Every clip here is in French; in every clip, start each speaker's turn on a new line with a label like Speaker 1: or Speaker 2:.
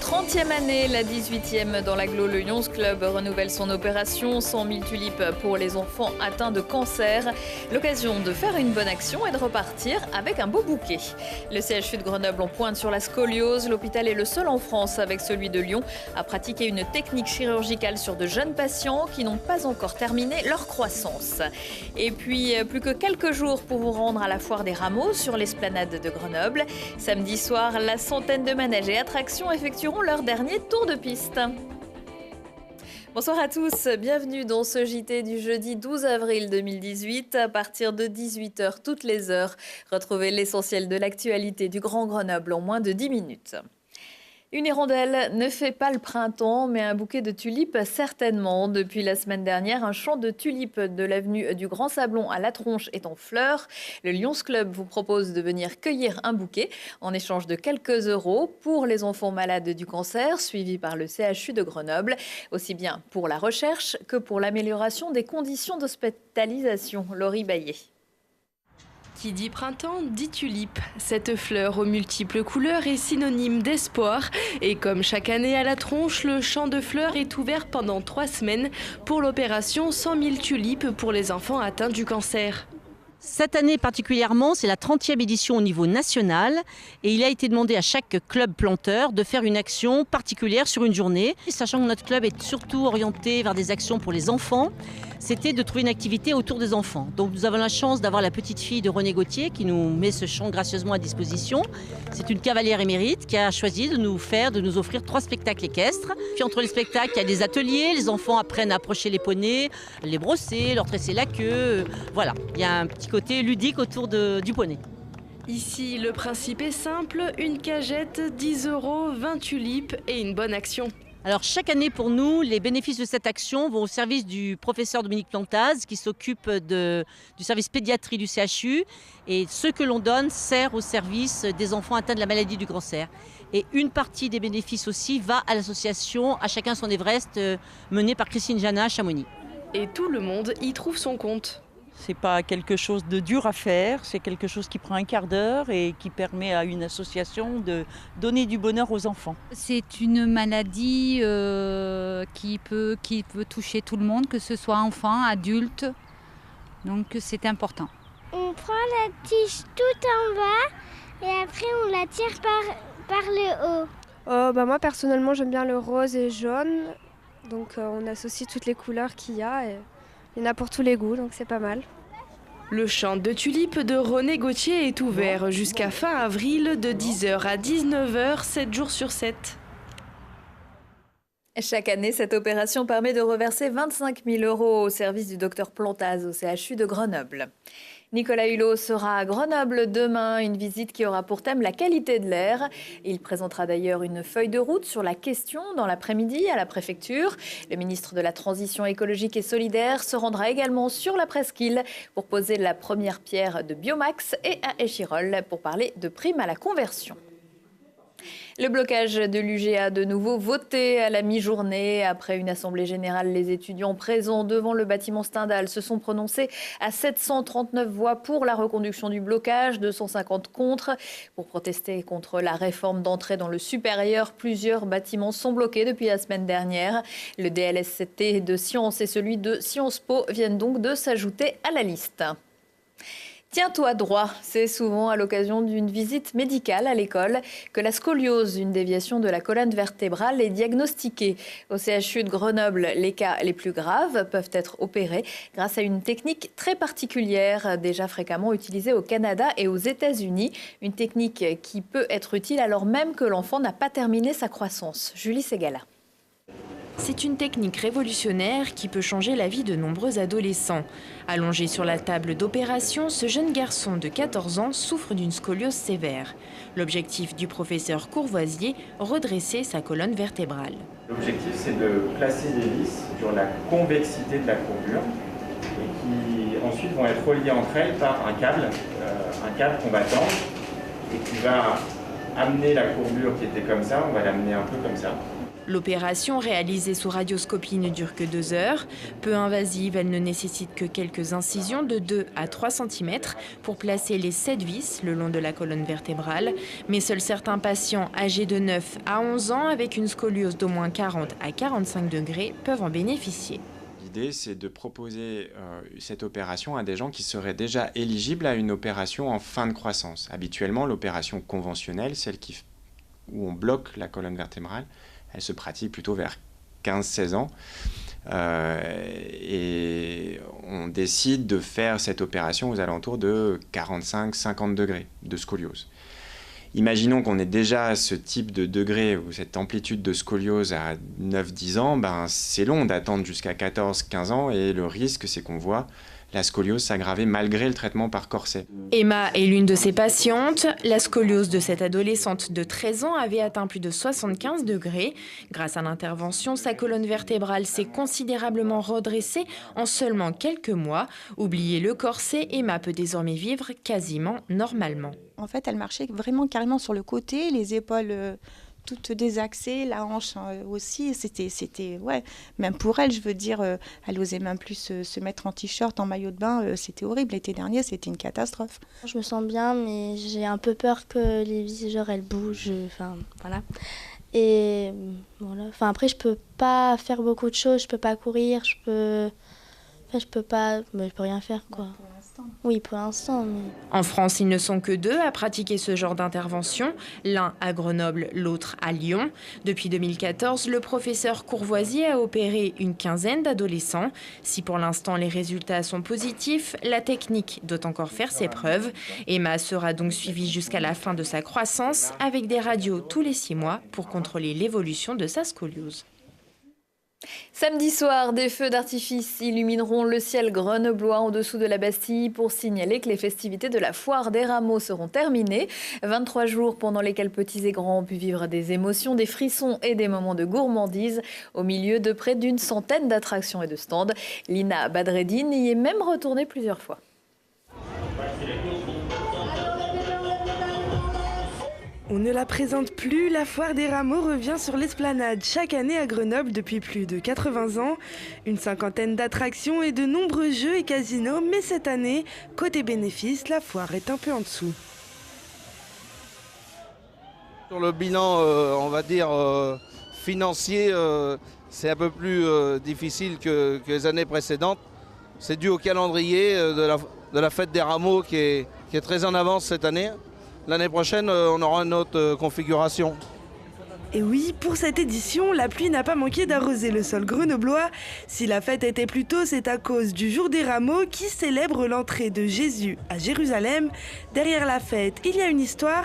Speaker 1: 30e année, la 18e dans l'agglo, le Lions Club renouvelle son opération 100 000 tulipes pour les enfants atteints de cancer. L'occasion de faire une bonne action et de repartir avec un beau bouquet. Le CHU de Grenoble en pointe sur la scoliose. L'hôpital est le seul en France, avec celui de Lyon, à pratiquer une technique chirurgicale sur de jeunes patients qui n'ont pas encore terminé leur croissance. Et puis, plus que quelques jours pour vous rendre à la foire des rameaux sur l'esplanade de Grenoble. Samedi soir, la centaine de manèges et attractions effectueront leur dernier tour de piste. Bonsoir à tous, bienvenue dans ce JT du jeudi 12 avril 2018. À partir de 18h toutes les heures, retrouvez l'essentiel de l'actualité du Grand Grenoble en moins de 10 minutes. Une hirondelle ne fait pas le printemps, mais un bouquet de tulipes certainement. Depuis la semaine dernière, un champ de tulipes de l'avenue du Grand Sablon à La Tronche est en fleurs. Le Lions Club vous propose de venir cueillir un bouquet en échange de quelques euros pour les enfants malades du cancer, suivis par le CHU de Grenoble, aussi bien pour la recherche que pour l'amélioration des conditions d'hospitalisation. Laurie Baillet.
Speaker 2: Qui dit printemps, dit tulipe. Cette fleur aux multiples couleurs est synonyme d'espoir. Et comme chaque année à La Tronche, le champ de fleurs est ouvert pendant 3 semaines pour l'opération 100 000 tulipes pour les enfants atteints du cancer.
Speaker 3: Cette année particulièrement, c'est la 30e édition au niveau national et il a été demandé à chaque club planteur de faire une action particulière sur une journée. Sachant que notre club est surtout orienté vers des actions pour les enfants, c'était de trouver une activité autour des enfants. Donc nous avons la chance d'avoir la petite fille de René Gauthier qui nous met ce champ gracieusement à disposition. C'est une cavalière émérite qui a choisi de nous offrir 3 spectacles équestres. Puis entre les spectacles, il y a des ateliers, les enfants apprennent à approcher les poneys, les brosser, leur tresser la queue. Voilà, il y a un petit côté ludique autour du poney.
Speaker 2: Ici, le principe est simple, une cagette, 10 euros, 20 tulipes et une bonne action.
Speaker 3: Alors chaque année pour nous, les bénéfices de cette action vont au service du professeur Dominique Plantaz qui s'occupe du service pédiatrie du CHU et ce que l'on donne sert au service des enfants atteints de la maladie du cancer. Et une partie des bénéfices aussi va à l'association À chacun son Everest menée par Christine Jana à Chamonix.
Speaker 2: Et tout le monde y trouve son compte.
Speaker 4: C'est pas quelque chose de dur à faire, c'est quelque chose qui prend un quart d'heure et qui permet à une association de donner du bonheur aux enfants.
Speaker 5: C'est une maladie qui peut toucher tout le monde, que ce soit enfant, adulte, donc c'est important.
Speaker 6: On prend la tige tout en bas et après on la tire par le haut.
Speaker 7: Moi personnellement j'aime bien le rose et jaune, donc on associe toutes les couleurs qu'il y a. Il y en a pour tous les goûts, donc c'est pas mal.
Speaker 2: Le champ de tulipes de René Gauthier est ouvert jusqu'à fin avril de 10h à 19h, 7 jours sur 7.
Speaker 1: Chaque année, cette opération permet de reverser 25 000 euros au service du docteur Plantaz au CHU de Grenoble. Nicolas Hulot sera à Grenoble demain, une visite qui aura pour thème la qualité de l'air. Il présentera d'ailleurs une feuille de route sur la question dans l'après-midi à la préfecture. Le ministre de la Transition écologique et solidaire se rendra également sur la presqu'île pour poser la première pierre de Biomax et à Échirolles pour parler de prime à la conversion. Le blocage de l'UGA de nouveau voté à la mi-journée. Après une assemblée générale, les étudiants présents devant le bâtiment Stendhal se sont prononcés à 739 voix pour la reconduction du blocage, 250 contre. Pour protester contre la réforme d'entrée dans le supérieur, plusieurs bâtiments sont bloqués depuis la semaine dernière. Le DLSCT de Sciences et celui de Sciences Po viennent donc de s'ajouter à la liste. Tiens-toi droit, c'est souvent à l'occasion d'une visite médicale à l'école que la scoliose, une déviation de la colonne vertébrale, est diagnostiquée. Au CHU de Grenoble, les cas les plus graves peuvent être opérés grâce à une technique très particulière, déjà fréquemment utilisée au Canada et aux États-Unis. Une technique qui peut être utile alors même que l'enfant n'a pas terminé sa croissance. Julie Ségala.
Speaker 2: C'est une technique révolutionnaire qui peut changer la vie de nombreux adolescents. Allongé sur la table d'opération, ce jeune garçon de 14 ans souffre d'une scoliose sévère. L'objectif du professeur Courvoisier, redresser sa colonne vertébrale.
Speaker 8: L'objectif, c'est de placer des vis sur la convexité de la courbure et qui ensuite vont être reliées entre elles par un câble qu'on va tendre et qui va amener la courbure qui était comme ça, on va l'amener un peu comme ça.
Speaker 2: L'opération, réalisée sous radioscopie, ne dure que 2 heures. Peu invasive, elle ne nécessite que quelques incisions de 2 à 3 cm pour placer les 7 vis le long de la colonne vertébrale. Mais seuls certains patients âgés de 9 à 11 ans avec une scoliose d'au moins 40 à 45 degrés peuvent en bénéficier.
Speaker 8: L'idée, c'est de proposer cette opération à des gens qui seraient déjà éligibles à une opération en fin de croissance. Habituellement, l'opération conventionnelle, celle où on bloque la colonne vertébrale, elle se pratique plutôt vers 15-16 ans. Et on décide de faire cette opération aux alentours de 45-50 degrés de scoliose. Imaginons qu'on ait déjà ce type de degré ou cette amplitude de scoliose à 9-10 ans, c'est long d'attendre jusqu'à 14-15 ans et le risque, c'est qu'on voit la scoliose s'aggraver malgré le traitement par corset.
Speaker 2: Emma est l'une de ces patientes. La scoliose de cette adolescente de 13 ans avait atteint plus de 75 degrés. Grâce à l'intervention, sa colonne vertébrale s'est considérablement redressée en seulement quelques mois. Oubliez le corset, Emma peut désormais vivre quasiment normalement.
Speaker 9: En fait, elle marchait vraiment carrément sur le côté, les épaules toutes désaxées, la hanche aussi. C'était ouais, même pour elle, je veux dire, elle osait même plus se mettre en t-shirt, en maillot de bain. C'était horrible. L'été dernier, c'était une catastrophe.
Speaker 6: Je me sens bien, mais j'ai un peu peur que les vis, genre, elles bougent. Enfin, voilà. Et voilà. Enfin, après, je peux pas faire beaucoup de choses. Je peux pas courir. Je peux pas. Mais je peux rien faire, quoi. Oui, pour l'instant. Mais...
Speaker 2: En France, ils ne sont que 2 à pratiquer ce genre d'intervention, l'un à Grenoble, l'autre à Lyon. Depuis 2014, le professeur Courvoisier a opéré une quinzaine d'adolescents. Si pour l'instant les résultats sont positifs, la technique doit encore faire ses preuves. Emma sera donc suivie jusqu'à la fin de sa croissance avec des radios tous les 6 mois pour contrôler l'évolution de sa scoliose.
Speaker 1: Samedi soir, des feux d'artifice illumineront le ciel grenoblois en dessous de la Bastille pour signaler que les festivités de la Foire des Rameaux seront terminées. 23 jours pendant lesquels petits et grands ont pu vivre des émotions, des frissons et des moments de gourmandise au milieu de près d'une centaine d'attractions et de stands. Lina Badreddine y est même retournée plusieurs fois.
Speaker 10: On ne la présente plus, la Foire des Rameaux revient sur l'esplanade chaque année à Grenoble depuis plus de 80 ans. Une cinquantaine d'attractions et de nombreux jeux et casinos, mais cette année, côté bénéfice, la foire est un peu en dessous.
Speaker 11: Sur le bilan, on va dire, financier, c'est un peu plus difficile que les années précédentes. C'est dû au calendrier de la fête des Rameaux qui est très en avance cette année. L'année prochaine, on aura une autre configuration.
Speaker 10: Et oui, pour cette édition, la pluie n'a pas manqué d'arroser le sol grenoblois. Si la fête était plus tôt, c'est à cause du Jour des Rameaux qui célèbre l'entrée de Jésus à Jérusalem. Derrière la fête, il y a une histoire.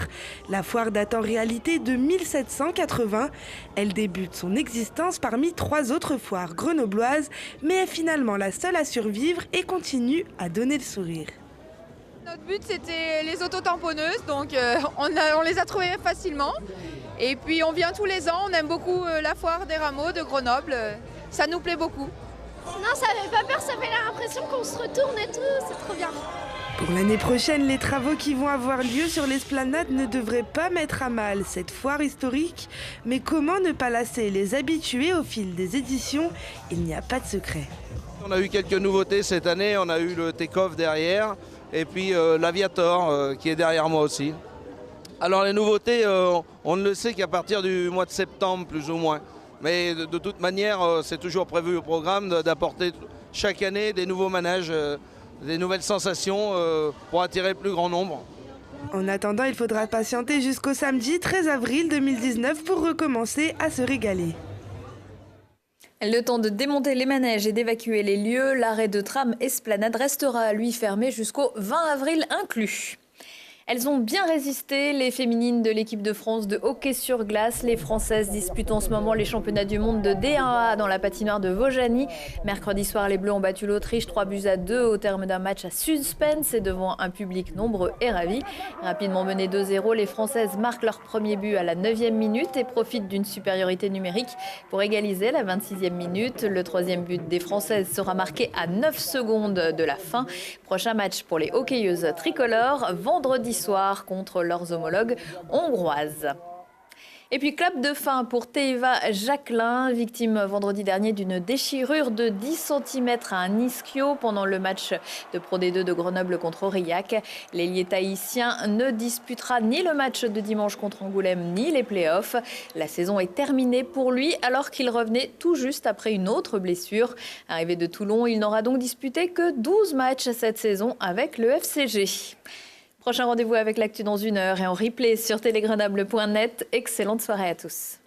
Speaker 10: La foire date en réalité de 1780. Elle débute son existence parmi 3 autres foires grenobloises, mais est finalement la seule à survivre et continue à donner le sourire.
Speaker 12: Notre but, c'était les autotamponneuses, donc on les a trouvées facilement. Et puis on vient tous les ans, on aime beaucoup la Foire des Rameaux de Grenoble, ça nous plaît beaucoup.
Speaker 6: Non, ça fait pas peur, ça fait l'impression qu'on se retourne et tout, c'est trop bien.
Speaker 10: Pour l'année prochaine, les travaux qui vont avoir lieu sur l'esplanade ne devraient pas mettre à mal cette foire historique. Mais comment ne pas lasser les habitués au fil des éditions? Il n'y a pas de secret.
Speaker 11: On a eu quelques nouveautés cette année, on a eu le take-off derrière. Et puis l'Aviator qui est derrière moi aussi. Alors les nouveautés, on ne le sait qu'à partir du mois de septembre plus ou moins. Mais de toute manière, c'est toujours prévu au programme d'apporter chaque année des nouveaux manèges, des nouvelles sensations pour attirer le plus grand nombre.
Speaker 10: En attendant, il faudra patienter jusqu'au samedi 13 avril 2019 pour recommencer à se régaler.
Speaker 1: Le temps de démonter les manèges et d'évacuer les lieux, l'arrêt de tram Esplanade restera lui fermé jusqu'au 20 avril inclus. Elles ont bien résisté, les féminines de l'équipe de France de hockey sur glace. Les Françaises disputent en ce moment les championnats du monde de D1A dans la patinoire de Vaujany. Mercredi soir, les Bleus ont battu l'Autriche 3-2 au terme d'un match à suspense et devant un public nombreux et ravi. Rapidement menées 2-0, les Françaises marquent leur premier but à la 9e minute et profitent d'une supériorité numérique pour égaliser la 26e minute. Le 3e but des Françaises sera marqué à 9 secondes de la fin. Prochain match pour les hockeyeuses tricolores, vendredi soir contre leurs homologues hongroises. Et puis clap de fin pour Teiva Jacquelin, victime vendredi dernier d'une déchirure de 10 cm à un ischio pendant le match de Pro D2 de Grenoble contre Aurillac. L'ailier tahitien ne disputera ni le match de dimanche contre Angoulême ni les playoffs. La saison est terminée pour lui alors qu'il revenait tout juste après une autre blessure. Arrivé de Toulon, il n'aura donc disputé que 12 matchs cette saison avec le FCG. Prochain rendez-vous avec l'actu dans 1 heure et en replay sur telegrenable.net. Excellente soirée à tous.